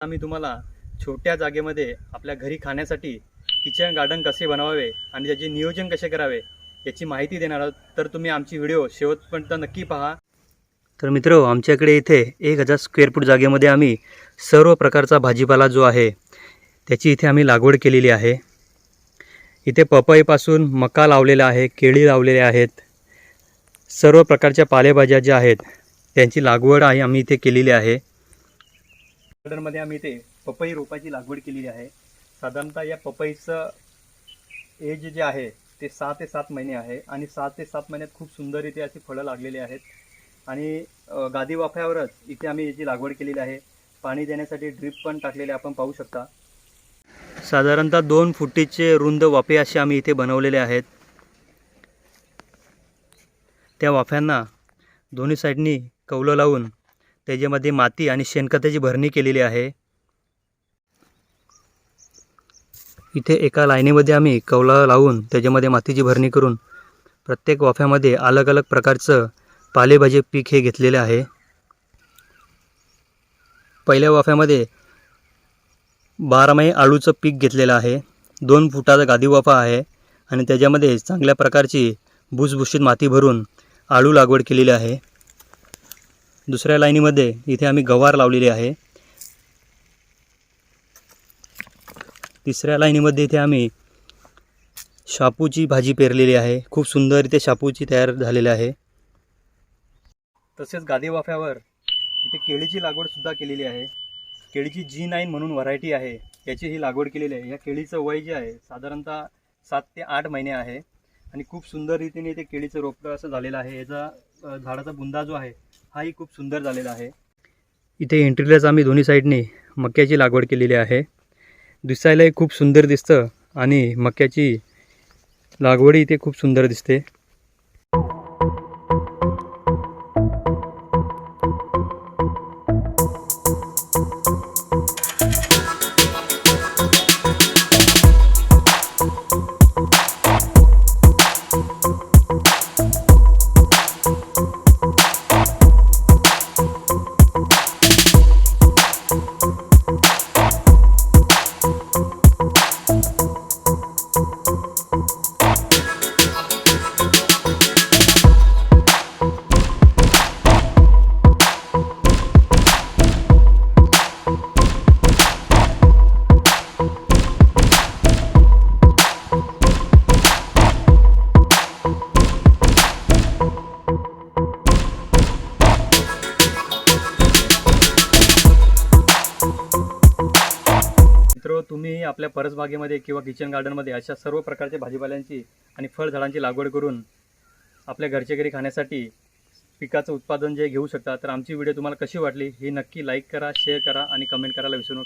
आम्ही तुम्हाला छोट्या जागेमध्ये आपल्या घरी खाण्यासाठी किचन गार्डन कसे बनवावे आणि त्याचे नियोजन कसे करावे याची माहिती देणार आहोत। तर तुम्ही आमची व्हिडिओ शेवटपर्यंत नक्की पहा। तर मित्र, आमच्याकडे इथे 1000 स्क्वेअर फूट जागेमध्ये आम्ही सर्व प्रकारचा भाजीपाला जो आहे त्याची इथे आम्ही लागवड केलेली आहे। इथे पपईपासून मका लावलेला आहे, केळी लावलेले आहेत, सर्व प्रकारच्या पालेभाज्या ज्या आहेत त्यांची लागवड आहे आम्ही इथे केलेली आहे। गार्डनमध्ये आम्ही इथे पपई रोपाची लागवड केलेली आहे। साधारणतः या पपईचं एज जे आहे ते 6 ते 7 महिने आहे आणि 6 ते 7 महिन्यात खूप सुंदर इथे अशी फळं लागलेली आहेत आणि गादी वाफ्यावरच इथे आम्ही याची लागवड केलेली आहे। पाणी देण्यासाठी ड्रिप पण टाकलेले आपण पाहू शकता। साधारणतः 2 फुटीचे रुंद वाफे असे आम्ही इथे बनवलेले आहेत। त्या वाफ्यांना दोन्ही साईडनी कौलं लावून त्याच्यामध्ये माती आणि शेणखताची भरणी केलेली आहे। इथे एका लाईनीमध्ये आम्ही कौला लावून त्याच्यामध्ये मातीची भरणी करून प्रत्येक वाफ्यामध्ये अलग अलग प्रकारचं पालेभाजी पीक हे घेतलेले आहे। पहिल्या वाफ्यामध्ये 12 महिने आळूचं पीक घेतलेलं आहे। 2 फुटाचा गादी वाफा आहे आणि त्याच्यामध्ये चांगल्या प्रकारची भुसभुशीत माती भरून आळू लागवड केलेली आहे। दुसऱ्या लाईनीमध्ये इथे आम्ही गवार लावलेली आहे। तिसऱ्या लाईनीमध्ये इथे आम्ही शापूची भाजी पेरलेली आहे। खूप सुंदर इथे शापूची तयार झालेली आहे। तसेच गादी वाफ्यावर इथे केळीची लागवड सुद्धा केलेली आहे। केळीची G9 म्हणून व्हरायटी आहे, याची ही लागवड केलेली आहे। या केळीचं वय जे आहे साधारणतः 7 ते 8 महिने आहे आणि खूप सुंदर रीतीने इथे केळीचं रोपटं असं झालेलं आहे। याचा झाडाचा बुंदा जो आहे हाही खूप सुंदर झालेला आहे। इथे एंट्रीलाच आम्ही दोन्ही साईडने मक्याची लागवड केलेली आहे। दिसायलाही खूप सुंदर दिसतं आणि मक्याची लागवडी इथे खूप सुंदर दिसते। मित्र, तुम्ही आपल्या परसबागेमध्ये किंवा किचन गार्डनमध्ये अशा सर्व प्रकारच्या भाजीपाल्यांची आणि फळझाडांची लागवड करून आपल्या घरच्या घरी खाण्यासाठी पिकाचं उत्पादन जे घेऊ शकता। तर आमची व्हिडिओ तुम्हाला कशी वाटली हे नक्की लाईक करा, शेअर करा आणि कमेंट करायला विसरू नका।